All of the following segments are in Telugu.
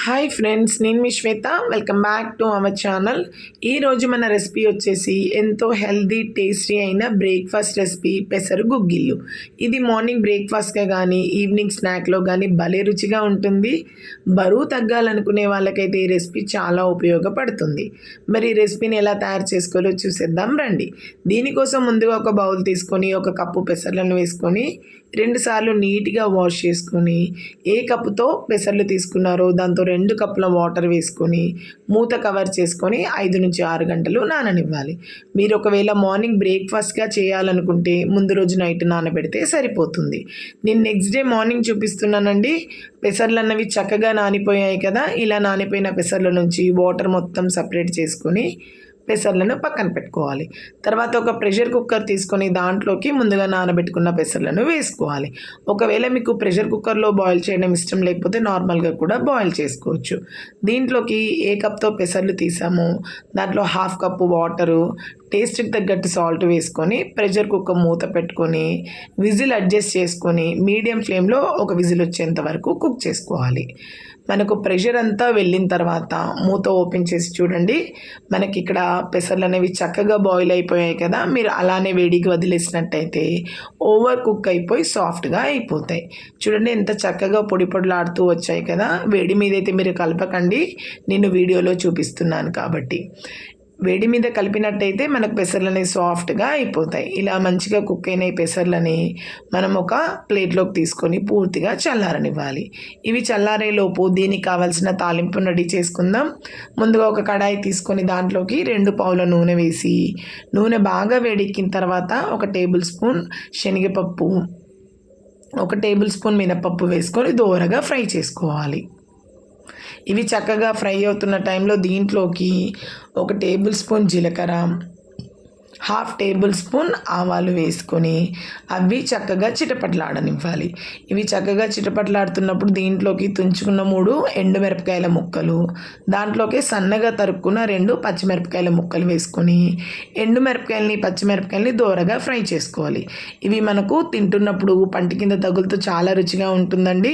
హాయ్ ఫ్రెండ్స్, నేను మీ శ్వేత. Welcome back to our channel. ఈరోజు మన రెసిపీ వచ్చేసి ఎంతో హెల్దీ టేస్టీ అయిన బ్రేక్ఫాస్ట్ రెసిపీ పెసరు గుగ్గిళ్ళు. ఇది మార్నింగ్ బ్రేక్ఫాస్ట్గా కానీ ఈవినింగ్ స్నాక్లో కానీ భలే రుచిగా ఉంటుంది. బరువు తగ్గాలనుకునే వాళ్ళకైతే ఈ రెసిపీ చాలా ఉపయోగపడుతుంది. మరి ఈ రెసిపీని ఎలా తయారు చేసుకోవాలో చూసేద్దాం రండి. దీనికోసం ముందుగా ఒక బౌల్ తీసుకొని ఒక కప్పు పెసర్లను వేసుకొని 2 సార్లు నీట్గా వాష్ చేసుకొని ఏ కప్పుతో పెసర్లు తీసుకున్నారో దాంతో 2 కప్పుల వాటర్ వేసుకొని మూత కవర్ చేసుకొని 5 నుంచి 6 గంటలు నాననివ్వాలి. మీరు ఒకవేళ మార్నింగ్ బ్రేక్ఫాస్ట్గా చేయాలనుకుంటే ముందు రోజు నైట్ నానబెడితే సరిపోతుంది. నేను నెక్స్ట్ డే మార్నింగ్ చూపిస్తున్నానండి. పెసర్లు అన్నవి చక్కగా నానిపోయాయి కదా. ఇలా నానిపోయిన పెసర్ల నుంచి వాటర్ మొత్తం సపరేట్ చేసుకొని పెసర్లను పక్కన పెట్టుకోవాలి. తర్వాత ఒక ప్రెషర్ కుక్కర్ తీసుకొని దాంట్లోకి ముందుగా నానబెట్టుకున్న పెసర్లను వేసుకోవాలి. ఒకవేళ మీకు ప్రెషర్ కుక్కర్లో బాయిల్ చేయడం ఇష్టం లేకపోతే నార్మల్గా కూడా బాయిల్ చేసుకోవచ్చు. దీంట్లోకి ఏ కప్తో పెసర్లు తీసామో దాంట్లో 1/2 కప్పు వాటరు, టేస్ట్కి తగ్గట్టు సాల్ట్ వేసుకొని ప్రెషర్ కుక్కర్ మూత పెట్టుకొని విజిల్ అడ్జస్ట్ చేసుకొని మీడియం ఫ్లేమ్లో ఒక విజిల్ వచ్చేంత వరకు కుక్ చేసుకోవాలి. మనకు ప్రెషర్ అంతా వెళ్ళిన తర్వాత మూత ఓపెన్ చేసి చూడండి. మనకి ఇక్కడ పెసర్లు అనేవి చక్కగా బాయిల్ అయిపోయాయి కదా. మీరు అలానే వేడికి వదిలేసినట్టయితే ఓవర్ కుక్ అయిపోయి సాఫ్ట్గా అయిపోతాయి. చూడండి ఎంత చక్కగా పొడి పొడిలాడుతూ వచ్చాయి కదా. వేడి మీద అయితే మీరు కలపకండి, నేను వీడియోలో చూపిస్తున్నాను కాబట్టి. వేడి మీద కలిపినట్టయితే మనకు పెసర్లు అనేవి సాఫ్ట్గా అయిపోతాయి. ఇలా మంచిగా కుక్ అయిన పెసర్లని మనం ఒక ప్లేట్లోకి తీసుకొని పూర్తిగా చల్లారనివ్వాలి. ఇవి చల్లారేలోపు దీనికి కావాల్సిన తాలింపును రెడీ చేసుకుందాం. ముందుగా ఒక కడాయి తీసుకొని దాంట్లోకి 2 పావుల నూనె వేసి నూనె బాగా వేడెక్కిన తర్వాత 1 టేబుల్ స్పూన్ శనగపప్పు, 1 టేబుల్ స్పూన్ మినపప్పు వేసుకొని దోరగా ఫ్రై చేసుకోవాలి. ఇవి చక్కగా ఫ్రై అవుతున్న టైంలో దీంట్లోకి 1 టేబుల్ స్పూన్ జీలకర్ర, 1/2 టేబుల్ స్పూన్ ఆవాలు వేసుకొని అవి చక్కగా చిటపట్లాడనివ్వాలి. ఇవి చక్కగా చిటపట్లాడుతున్నప్పుడు దీంట్లోకి తుంచుకున్న 3 ఎండుమిరపకాయల ముక్కలు, దాంట్లోకి సన్నగా తరుక్కున్న 2 పచ్చిమిరపకాయల ముక్కలు వేసుకొని ఎండుమిరపకాయలని పచ్చిమిరపకాయలని దోరగా ఫ్రై చేసుకోవాలి. ఇవి మనకు తింటున్నప్పుడు పంటి కింద తగులుతూ చాలా రుచిగా ఉంటుందండి.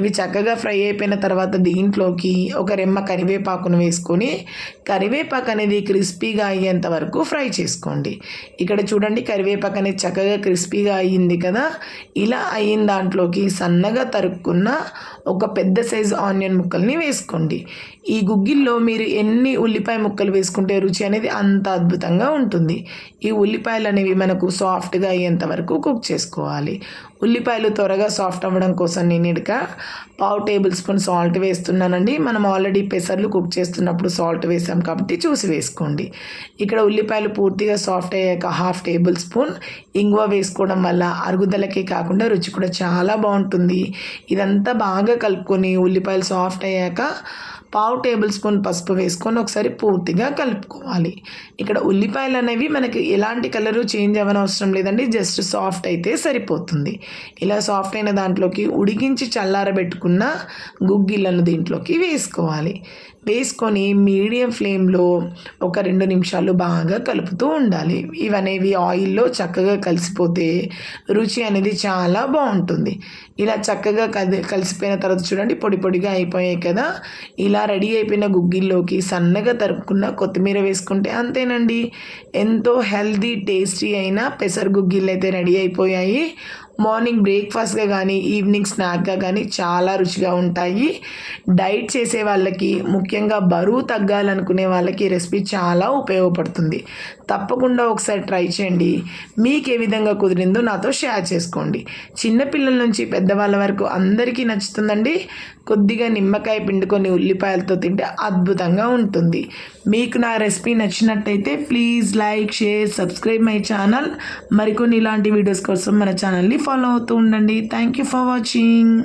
ఇవి చక్కగా ఫ్రై అయిపోయిన తర్వాత దీంట్లోకి ఒక రెమ్మ కరివేపాకును వేసుకొని కరివేపాకు అనేది క్రిస్పీగా అయ్యేంత వరకు ఫ్రై చేసుకోండి. ఇక్కడ చూడండి కరివేపాకు అనేది చక్కగా క్రిస్పీగా అయ్యింది కదా. ఇలా అయిన దాంట్లోకి సన్నగా తరుక్కున్న ఒక పెద్ద సైజు ఆనియన్ ముక్కల్ని వేసుకోండి. ఈ గుగ్గిల్లో మీరు ఎన్ని ఉల్లిపాయ ముక్కలు వేసుకుంటే రుచి అనేది అంత అద్భుతంగా ఉంటుంది. ఈ ఉల్లిపాయలు అనేవి మనకు సాఫ్ట్గా అయ్యేంత వరకు కుక్ చేసుకోవాలి. ఉల్లిపాయలు త్వరగా సాఫ్ట్ అవ్వడం కోసం నేను ఇక్కడ 1/2 టేబుల్ స్పూన్ సాల్ట్ వేస్తున్నానండి. మనం ఆల్రెడీ పెసర్లు కుక్ చేస్తున్నప్పుడు సాల్ట్ వేసాం కాబట్టి చూసి వేసుకోండి. ఇక్కడ ఉల్లిపాయలు పూర్తిగా సాఫ్ట్ అయ్యాక 1/2 టేబుల్ స్పూన్ ఇంగువ వేసుకోవడం వల్ల అరుగుదలకే కాకుండా రుచి కూడా చాలా బాగుంటుంది. ఇదంతా బాగా కలుపుకొని ఉల్లిపాయలు సాఫ్ట్ అయ్యాక 1/2 టేబుల్ స్పూన్ పసుపు వేసుకొని ఒకసారి పూర్తిగా కలుపుకోవాలి. ఇక్కడ ఉల్లిపాయలు అనేవి మనకి ఎలాంటి కలరు చేంజ్ అవ్వనవసరం లేదండి, జస్ట్ సాఫ్ట్ అయితే సరిపోతుంది. ఇలా సాఫ్ట్ అయిన దాంట్లోకి ఉడికించి చల్లారబెట్టుకున్న గుగ్గిళ్ళను దీంట్లోకి వేసుకోవాలి. వేసుకొని మీడియం ఫ్లేమ్లో ఒక 2 నిమిషాలు బాగా కలుపుతూ ఉండాలి. ఇవనేవి ఆయిల్లో చక్కగా కలిసిపోతే రుచి అనేది చాలా బాగుంటుంది. ఇలా చక్కగా కలిసిపోయిన తర్వాత చూడండి పొడి పొడిగా అయిపోయాయి కదా. ఇలా రెడీ అయిపోయిన గుగ్గిల్లోకి సన్నగా తరుపుకున్న కొత్తిమీర వేసుకుంటే అంతేనండి, ఎంతో హెల్దీ టేస్టీ అయిన పెసర గుగ్గిళ్ళు అయితే రెడీ అయిపోయాయి. మార్నింగ్ బ్రేక్ఫాస్ట్గా కానీ ఈవినింగ్ స్నాక్గా కానీ చాలా రుచిగా ఉంటాయి. డైట్ చేసే వాళ్ళకి, ముఖ్యంగా బరువు తగ్గాలనుకునే వాళ్ళకి రెసిపీ చాలా ఉపయోగపడుతుంది. తప్పకుండా ఒకసారి ట్రై చేయండి. మీకు ఏ విధంగా కుదిరిందో నాతో షేర్ చేసుకోండి. చిన్నపిల్లల నుంచి పెద్దవాళ్ళ వరకు అందరికీ నచ్చుతుందండి. కొద్దిగా నిమ్మకాయ పిండుకొని ఉల్లిపాయలతో తింటే అద్భుతంగా ఉంటుంది. మీకు నా రెసిపీ నచ్చినట్టయితే please like, share, subscribe my channel. మరికొన్ని ఇలాంటి వీడియోస్ కోసం మన ఛానల్ని ఫాలో అవుతూ ఉండండి. Thank you for watching.